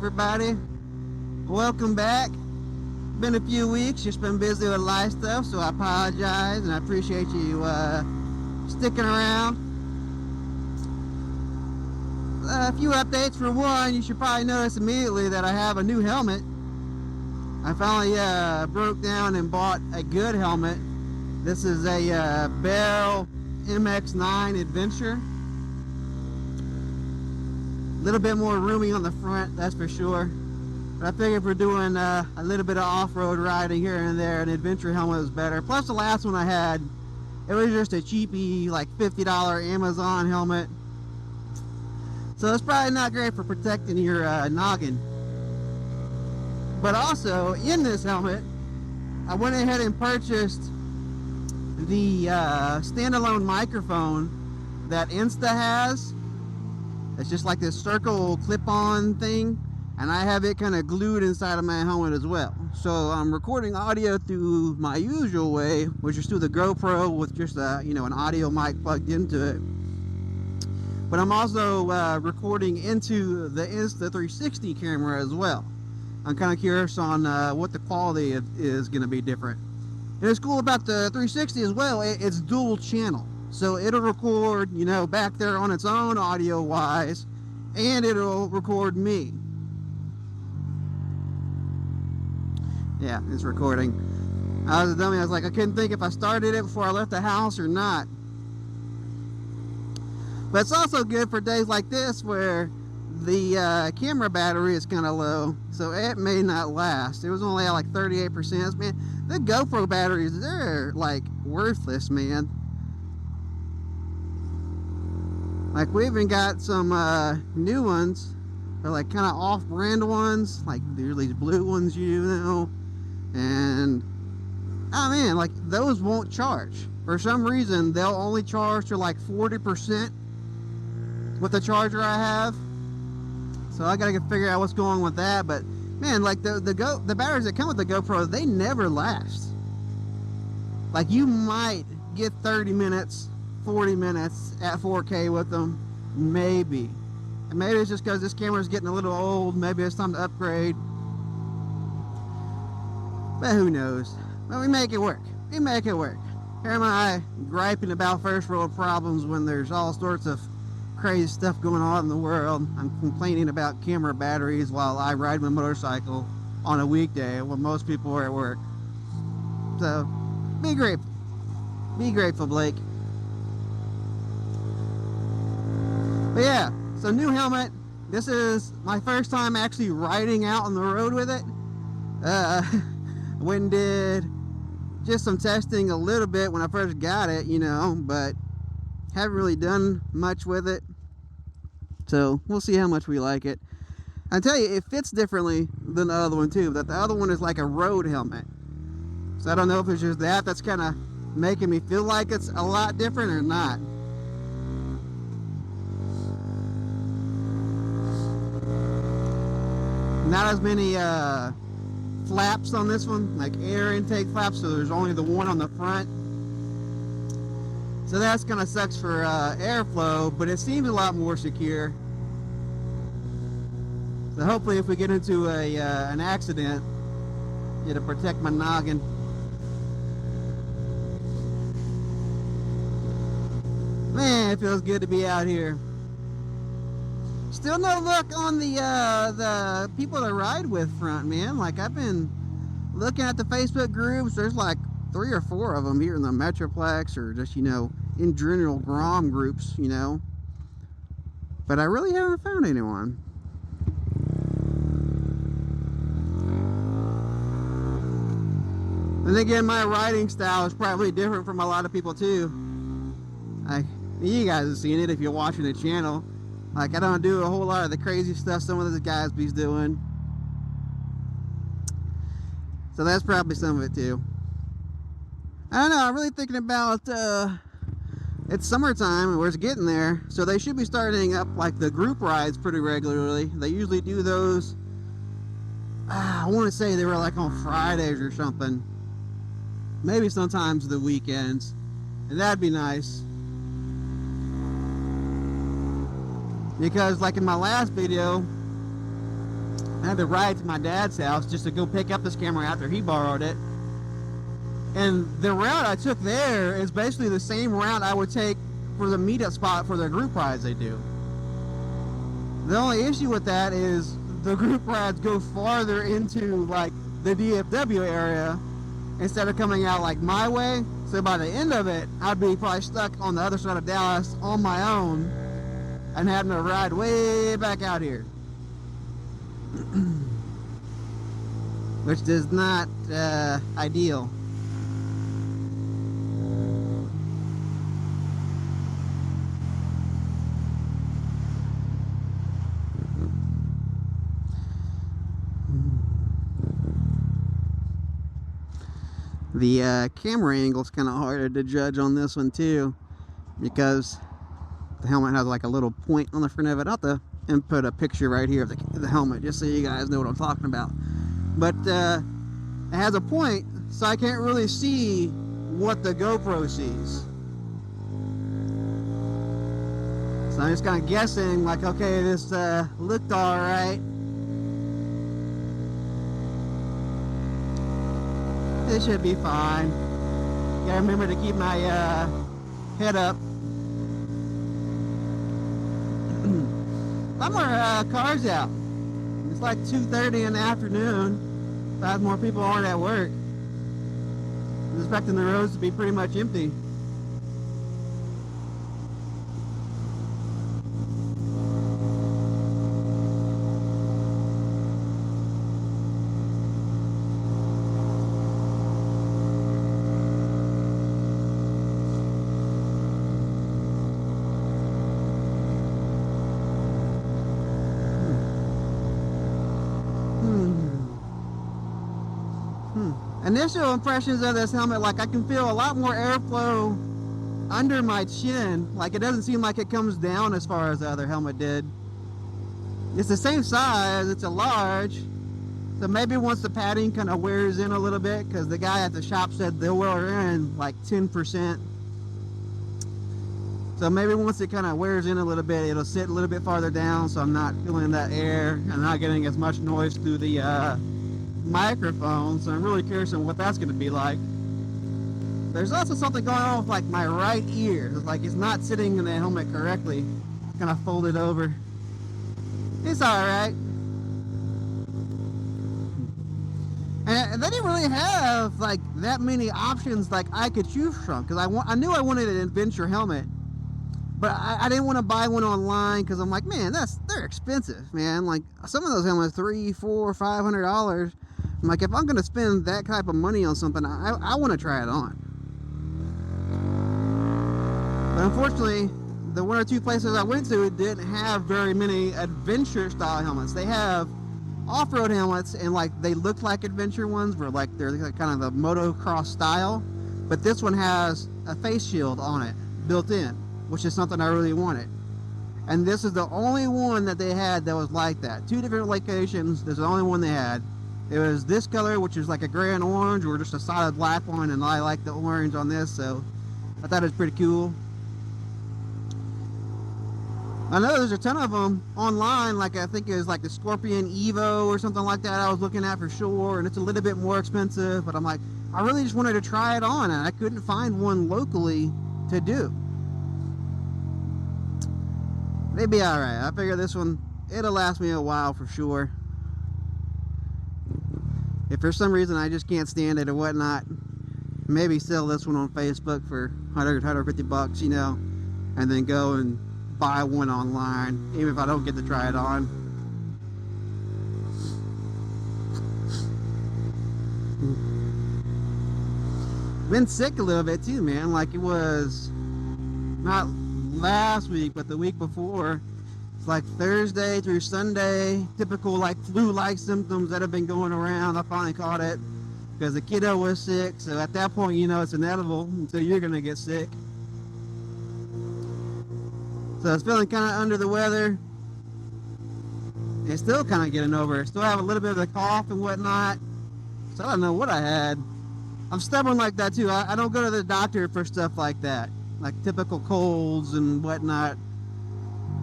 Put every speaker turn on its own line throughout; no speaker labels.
everybody. Welcome back. Been a few weeks, just been busy with life stuff, so I apologize, and I appreciate you sticking around. A few updates. For one, you should probably notice immediately that I have a new helmet. I finally broke down and bought a good helmet. This is a Bell MX-9 Adventure. A little bit more roomy on the front, that's for sure. But I figured if we're doing a little bit of off-road riding here and there, an adventure helmet is better. Plus the last one I had, it was just a cheapy, like $50 Amazon helmet. So it's probably not great for protecting your noggin. But also, in this helmet, I went ahead and purchased the standalone microphone that Insta has. It's just like this circle clip-on thing, and I have it kind of glued inside of my helmet as well. So I'm recording audio through my usual way, which is through the GoPro with just an audio mic plugged into it. But I'm also recording into the Insta360 camera as well. I'm kind of curious on what the quality is going to be different. And what's cool about the 360 as well, it's dual channel. So it'll record, back there on its own audio-wise, and it'll record me. Yeah, it's recording. I was a dummy. I was like, I couldn't think if I started it before I left the house or not. But it's also good for days like this where the camera battery is kind of low, so it may not last. It was only at like 38%. Man, the GoPro batteries, they're like worthless, man. Like, we even got some new ones. They're like kind of off-brand ones, like there's these blue ones, and oh man, like those won't charge. For some reason, they'll only charge to like 40% with the charger I have. So I gotta figure out what's going on with that. But man, like the batteries that come with the GoPro, they never last. Like, you might get 30 minutes, 40 minutes at 4K with them, maybe. And maybe it's just because this camera's getting a little old. Maybe it's time to upgrade. But who knows? But we make it work. We make it work. Here am I griping about first world problems when there's all sorts of crazy stuff going on in the world. I'm complaining about camera batteries while I ride my motorcycle on a weekday when most people are at work. So, be grateful. Be grateful, Blake. But yeah, so new helmet. This is my first time actually riding out on the road with it. Went and did just some testing a little bit when I first got it, but haven't really done much with it. So we'll see how much we like it. I tell you, it fits differently than the other one too. But the other one is like a road helmet. So I don't know if it's just that's kind of making me feel like it's a lot different or not. Not as many flaps on this one, like air intake flaps, so there's only the one on the front. So that's kind of sucks for airflow, but it seems a lot more secure. So hopefully if we get into an accident, it'll protect my noggin. Man, it feels good to be out here. Still no luck on the people to ride with front, man. Like, I've been looking at the Facebook groups. There's like 3 or 4 of them here in the Metroplex, or just, in general Grom groups, But I really haven't found anyone. And again, my riding style is probably different from a lot of people too. You guys have seen it if you're watching the channel. Like, I don't do a whole lot of the crazy stuff some of those guys be doing. So that's probably some of it too. I don't know, I'm really thinking about, it's summertime, we're getting there, so they should be starting up like the group rides pretty regularly. They usually do those, I want to say they were like on Fridays or something. Maybe sometimes the weekends. And that'd be nice. Because like in my last video, I had to ride to my dad's house just to go pick up this camera after he borrowed it. And the route I took there is basically the same route I would take for the meetup spot for their group rides they do. The only issue with that is the group rides go farther into like the DFW area instead of coming out like my way. So by the end of it, I'd be probably stuck on the other side of Dallas on my own and having to ride way back out here. Which is not ideal. The camera angle is kind of harder to judge on this one too, because the helmet has like a little point on the front of it. I'll have to input a picture right here of the helmet just so you guys know what I'm talking about. But it has a point, so I can't really see what the GoPro sees. So I'm just kind of guessing, like, okay, this looked all right. It should be fine. Gotta remember to keep my head up. A lot more cars out. It's like 2:30 in the afternoon. 5 more people aren't at work. I was expecting the roads to be pretty much empty. Initial impressions of this helmet, like I can feel a lot more airflow under my chin. Like it doesn't seem like it comes down as far as the other helmet did. It's the same size, it's a large. So maybe once the padding kind of wears in a little bit, because the guy at the shop said they'll wear in like 10%. So maybe once it kind of wears in a little bit, it'll sit a little bit farther down, so I'm not feeling that air and not getting as much noise through the microphone. So I'm really curious on what that's going to be like. There's also something going on with like my right ear. It's like it's not sitting in the helmet correctly. It's kind of folded over. It's alright. And they didn't really have like that many options like I could choose from, because I knew I wanted an adventure helmet, but I didn't want to buy one online because I'm like, man, they're expensive, man. Like some of those helmets, $300, $400, $500. I'm like, if I'm gonna spend that type of money on something, I want to try it on. But unfortunately, the 1 or 2 places I went to didn't have very many adventure style helmets. They have off-road helmets, and like they look like adventure ones, where like they're kind of the motocross style, but this one has a face shield on it built in, which is something I really wanted. And this is the only one that they had that was like that. 2 different locations, this is the only one they had. It was this color, which is like a gray and orange, or just a solid black one, and I like the orange on this, so I thought it was pretty cool. I know there's a ton of them online, like I think it was like the Scorpion Evo or something like that I was looking at for sure, and it's a little bit more expensive, but I'm like, I really just wanted to try it on, and I couldn't find one locally to do. It'd be alright. I figure this one, it'll last me a while for sure. If for some reason I just can't stand it or whatnot, maybe sell this one on Facebook for 100, 150 bucks, you know, and then go and buy one online, even if I don't get to try it on. Been sick a little bit too, man. Like it was not last week, but the week before. It's like Thursday through Sunday, typical like flu-like symptoms that have been going around. I finally caught it because the kiddo was sick. So at that point, you know, it's inevitable until you're gonna get sick. So I was feeling kind of under the weather. It's still kind of getting over it. Still have a little bit of the cough and whatnot. So I don't know what I had. I'm stubborn like that too. I don't go to the doctor for stuff like that, like typical colds and whatnot.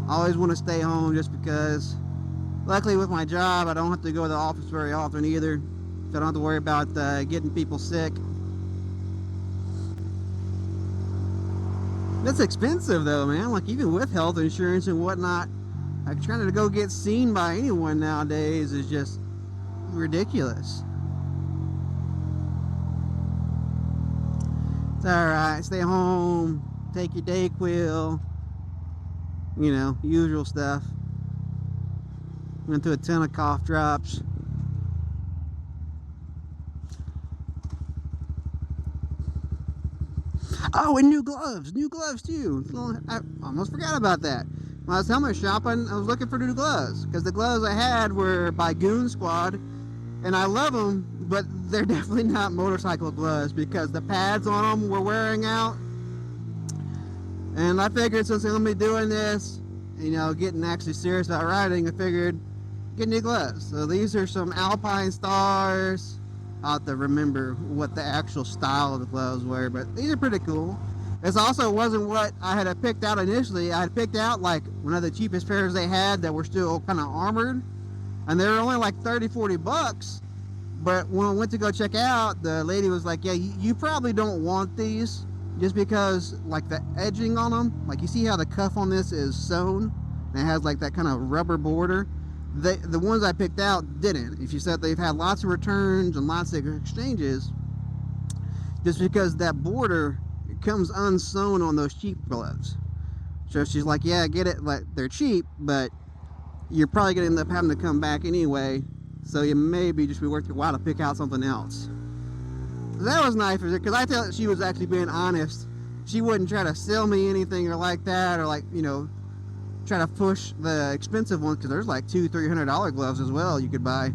I always want to stay home just because Luckily with my job, I don't have to go to the office very often either, so I don't have to worry about getting people sick. That's expensive though, man. Like even with health insurance and whatnot, like trying to go get seen by anyone nowadays is just ridiculous. It's alright, stay home, take your Dayquil, you know, usual stuff. Went through a ton of cough drops. Oh, and new gloves too. I almost forgot about that. When I was helmet shopping, I was looking for new gloves because the gloves I had were by Goon Squad, and I love them, but they're definitely not motorcycle gloves because the pads on them were wearing out. And I figured since I'm gonna be doing this, you know, getting actually serious about riding, I figured get new gloves. So these are some Alpine Stars. I'll have to remember what the actual style of the gloves were, but these are pretty cool. This also wasn't what I had picked out initially. I had picked out like one of the cheapest pairs they had that were still kind of armored, and they were only like 30-40 bucks. But when I went to go check out, the lady was like, yeah, you probably don't want these just because like the edging on them, like you see how the cuff on this is sewn and it has like that kind of rubber border. The ones I picked out didn't. If you said they've had lots of returns and lots of exchanges, just because that border comes unsewn on those cheap gloves. So she's like, yeah, I get it, like they're cheap, but you're probably gonna end up having to come back anyway, so it may be just be worth your while to pick out something else. So that was nice because I thought she was actually being honest. She wouldn't try to sell me anything or like that, or like, you know, try to push the expensive ones, because there's like $200-300 gloves as well you could buy.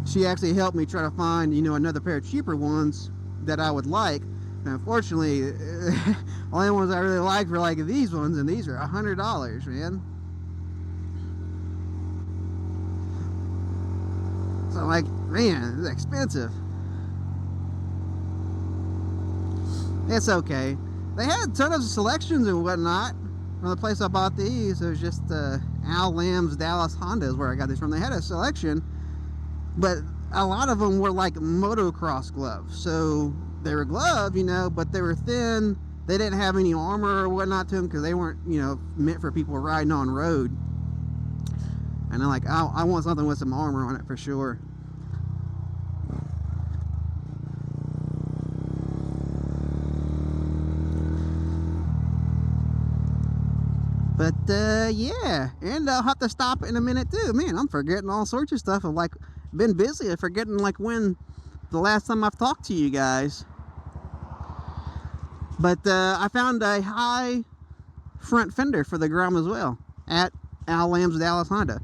She actually helped me try to find, you know, another pair of cheaper ones that I would like. And unfortunately, the only ones I really liked were like these ones, and these are $100, man. So I'm like, man, it's expensive. It's okay. They had a ton of selections and whatnot. From the place I bought these, it was just Al Lamb's Dallas Honda is where I got these from. They had a selection, but a lot of them were like motocross gloves. So they were gloves, you know, but they were thin. They didn't have any armor or whatnot to them because they weren't, you know, meant for people riding on road. And I'm like, I want something with some armor on it for sure. But yeah, and I'll have to stop in a minute too. Man, I'm forgetting all sorts of stuff. I've like been busy. I'm forgetting like when the last time I've talked to you guys. But I found a high front fender for the Grom as well at Al Lamb's Dallas Honda,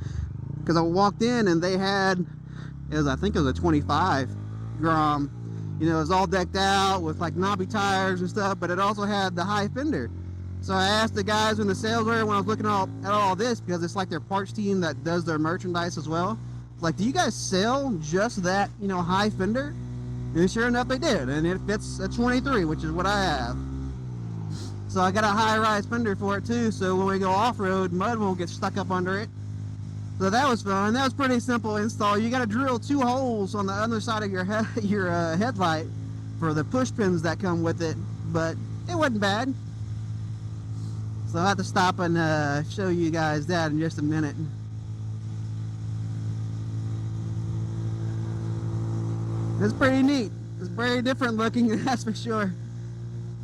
because I walked in and they had, I think it was a 25 Grom. You know, it was all decked out with like knobby tires and stuff, but it also had the high fender. So I asked the guys in the sales area when I was looking at all this, because it's like their parts team that does their merchandise as well. Like, do you guys sell just that, you know, high fender? And sure enough, they did, and it fits a 23, which is what I have. So I got a high-rise fender for it too, so when we go off-road, mud won't get stuck up under it. So that was fun. That was pretty simple install. You got to drill 2 holes on the other side of your headlight for the push pins that come with it, but it wasn't bad. So I'll have to stop and show you guys that in just a minute. It's pretty neat. It's very different looking, that's for sure.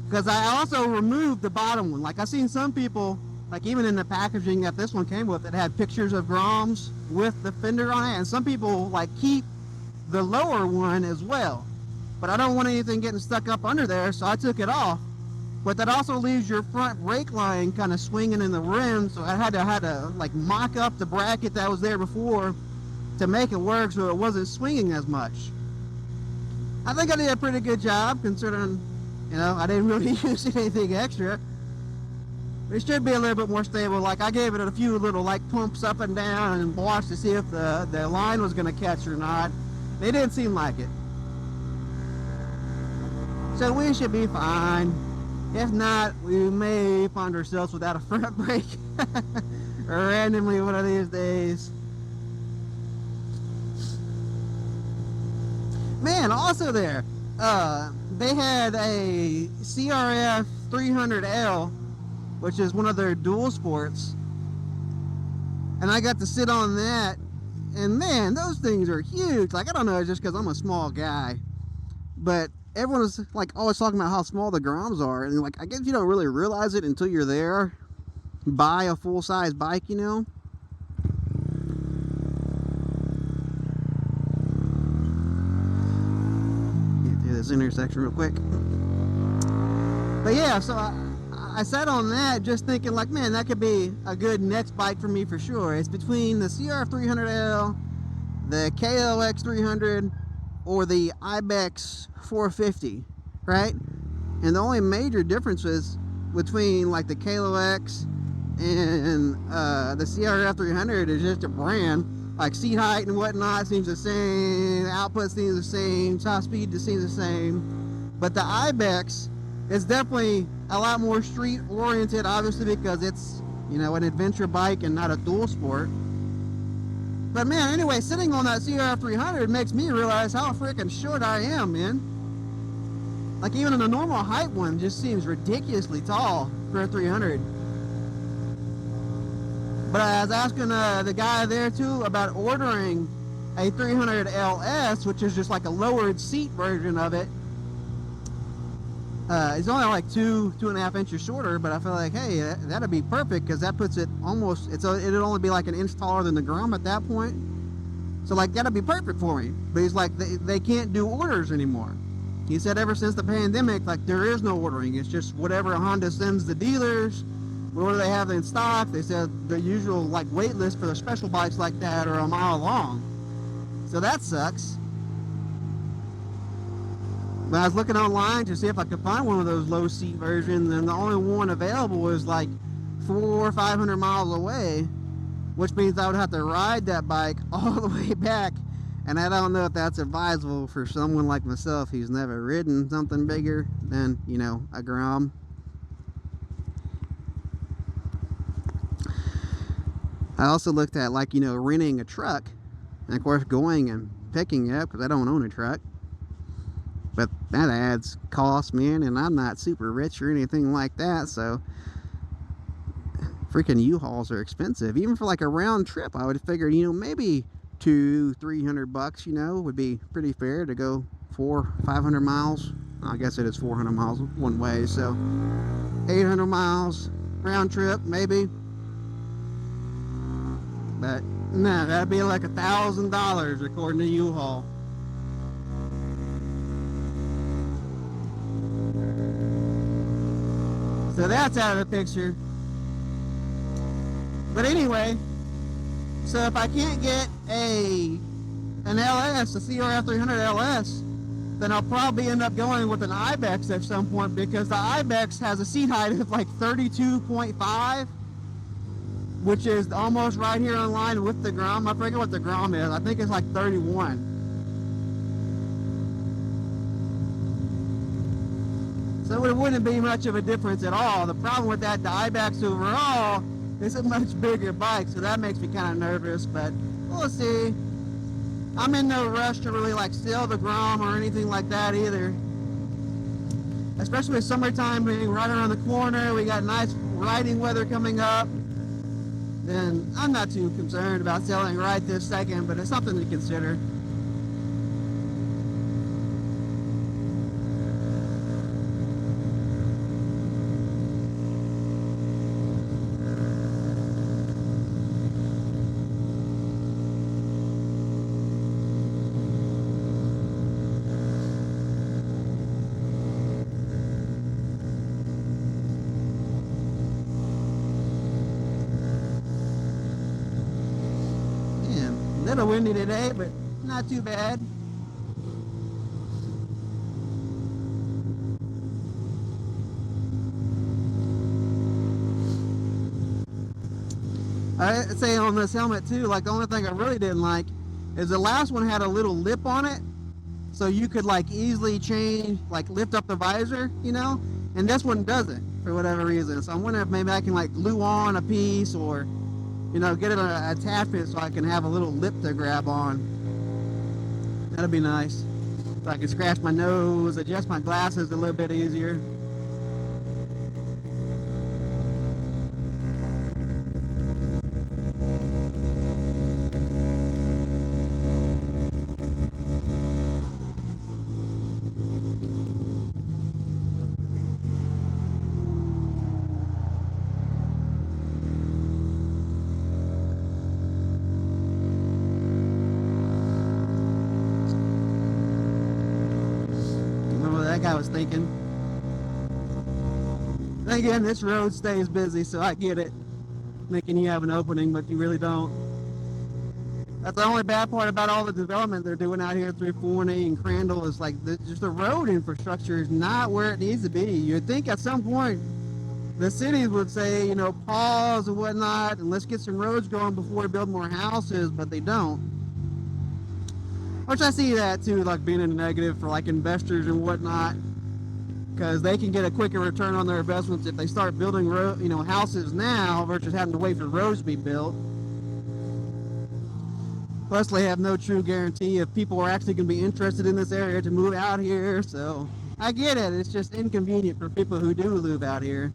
Because I also removed the bottom one. Like, I've seen some people, like even in the packaging that this one came with, it had pictures of Groms with the fender on it. And some people like keep the lower one as well. But I don't want anything getting stuck up under there, so I took it off. But that also leaves your front brake line kind of swinging in the rim, so I had to like mock up the bracket that was there before to make it work so it wasn't swinging as much. I think I did a pretty good job considering, you know, I didn't really use anything extra. It should be a little bit more stable. Like, I gave it a few little like pumps up and down and watched to see if the line was going to catch or not. They didn't seem like it. So we should be fine. If not, we may find ourselves without a front brake randomly one of these days. Man, also there, they had a CRF 300L, which is one of their dual sports, and I got to sit on that, and man, those things are huge. Like, I don't know, it's just because I'm a small guy, but everyone was like always talking about how small the Groms are, and like, I guess you don't really realize it until you're there, buy a full-size bike, you know. Get through this intersection real quick. But yeah, so I sat on that just thinking like, man, that could be a good next bike for me for sure. It's between the CRF 300L, the KLX 300, or the Ibex 450, right? And the only major differences between like the KLX and the CRF 300 is just a brand. Like seat height and whatnot seems the same, output seems the same, top speed seems the same. But the Ibex is definitely a lot more street oriented, obviously because it's, you know, an adventure bike and not a dual sport. But man, anyway, sitting on that CRF 300 makes me realize how freaking short I am, man. Like even in a normal height one just seems ridiculously tall for a 300. But I was asking the guy there too about ordering a 300 LS, which is just like a lowered seat version of it. It's only like 2.5 inches shorter, but I feel like, hey, that'd be perfect because that puts it almost, it'd only be like an inch taller than the Grom at that point. So like that'd be perfect for me. But he's like, they can't do orders anymore. He said ever since the pandemic, like there is no ordering. It's just whatever Honda sends the dealers. What do they have in stock? They said the usual like wait list for the special bikes like that are a mile long. So that sucks. But I was looking online to see if I could find one of those low seat versions, and the only one available was like 400 or 500 miles away, which means I would have to ride that bike all the way back. And I don't know if that's advisable for someone like myself who's never ridden something bigger than, you know, a Grom. I also looked at, like, you know, renting a truck, and of course going and picking it up because I don't own a truck. But that adds cost, man, and I'm not super rich or anything like that, so freaking U-Hauls are expensive. Even for like a round trip, I would figure, you know, maybe $200-300, you know, would be pretty fair to go 400-500 miles. I guess it is 400 miles one way, so 800 miles round trip, maybe. But no, that'd be like $1,000 according to U-Haul. So that's out of the picture. But anyway, so if I can't get an LS, a CRF 300 LS, then I'll probably end up going with an Ibex at some point, because the Ibex has a seat height of like 32.5, which is almost right here in line with the Grom. I forget what the Grom is. I think it's like 31. So it wouldn't be much of a difference at all. The problem with that, the Ibex overall, is a much bigger bike, so that makes me kind of nervous, but we'll see. I'm in no rush to really like sell the Grom or anything like that either. Especially with summertime being right around the corner, we got nice riding weather coming up, then I'm not too concerned about selling right this second, but it's something to consider. A little windy today, but not too bad. I'd say on this helmet too, like the only thing I really didn't like is the last one had a little lip on it, so you could like easily change, like lift up the visor, you know, and this one doesn't for whatever reason. So I'm wondering if maybe I can like glue on a piece, or you know, get it an attachment so I can have a little lip to grab on. That'd be nice. So I can scratch my nose, adjust my glasses a little bit easier. That guy was thinking. Then again, this road stays busy, so I get it. Thinking you have an opening, but you really don't. That's the only bad part about all the development they're doing out here through Forney and Crandall is like just the road infrastructure is not where it needs to be. You'd think at some point the cities would say, you know, pause and whatnot, and let's get some roads going before we build more houses, but they don't. Which I see that too, like being in a negative for like investors and whatnot, because they can get a quicker return on their investments if they start building houses now versus having to wait for roads to be built. Plus, they have no true guarantee if people are actually going to be interested in this area to move out here. So I get it. It's just inconvenient for people who do live out here.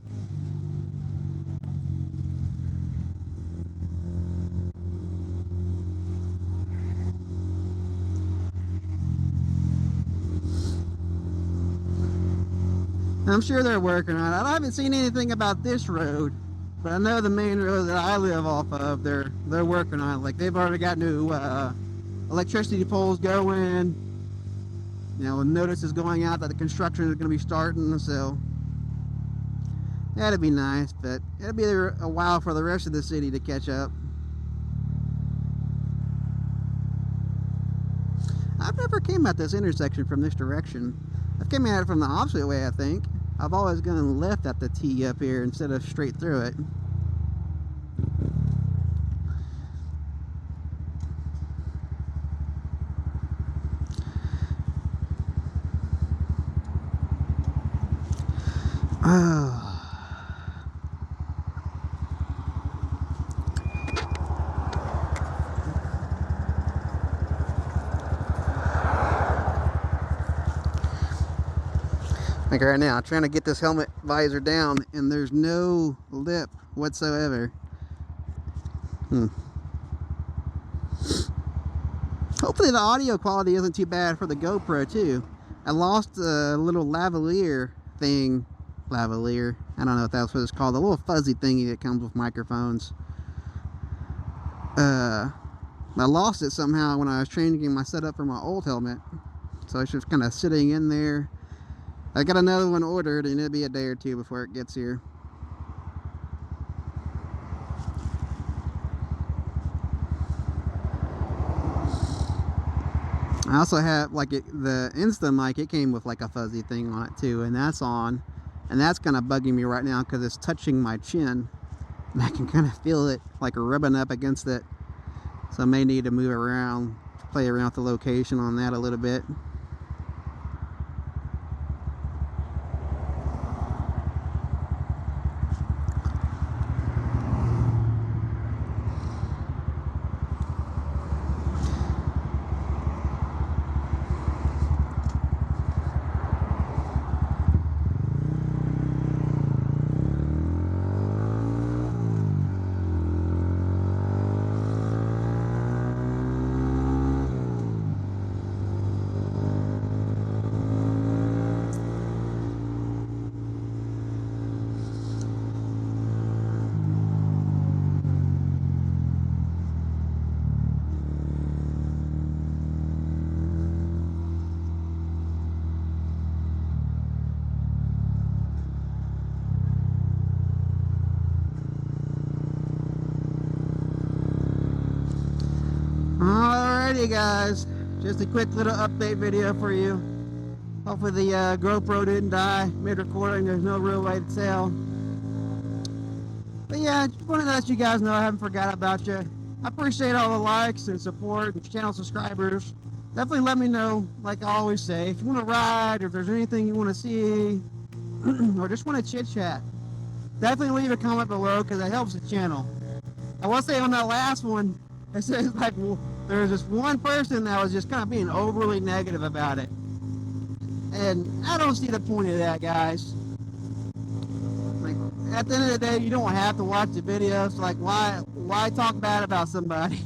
I'm sure they're working on it. I haven't seen anything about this road, but I know the main road that I live off of, they're working on it. Like they've already got new electricity poles going. You know, notices going out that the construction is going to be starting. So that'd be nice, but it'll be a while for the rest of the city to catch up. I've never came at this intersection from this direction. I've came at it from the opposite way, I think. I've always gone left at the T up here instead of straight through it. Oh. Like right now, I'm trying to get this helmet visor down and there's no lip whatsoever. Hopefully the audio quality isn't too bad for the GoPro too. I lost a little lavalier thing. Lavalier, I don't know if that's what it's called. The little fuzzy thingy that comes with microphones. I lost it somehow when I was changing my setup for my old helmet. So it's just kind of sitting in there. I got another one ordered and it'll be a day or two before it gets here. I also have like the Insta mic, it came with like a fuzzy thing on it too, and that's on. And that's kind of bugging me right now because it's touching my chin. And I can kind of feel it like rubbing up against it. So I may need to move around, play around with the location on that a little bit. Alrighty guys, just a quick little update video for you. Hopefully the GoPro didn't die mid-recording, there's no real way to tell. But yeah, just wanted to let you guys know I haven't forgot about you. I appreciate all the likes and support and channel subscribers. Definitely let me know, like I always say, if you want to ride or if there's anything you want to see or just want to chit-chat. Definitely leave a comment below because it helps the channel. I will say on that last one, it says like, well, there was this one person that was just kind of being overly negative about it. And I don't see the point of that, guys. Like, at the end of the day, you don't have to watch the videos. Like, why talk bad about somebody?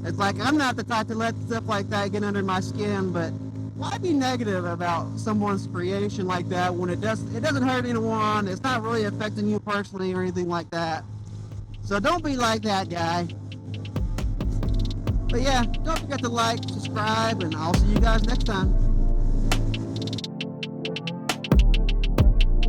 It's like, I'm not the type to let stuff like that get under my skin, but why be negative about someone's creation like that when it doesn't hurt anyone, it's not really affecting you personally or anything like that. So don't be like that guy. But yeah, don't forget to like, subscribe, and I'll see you guys next time.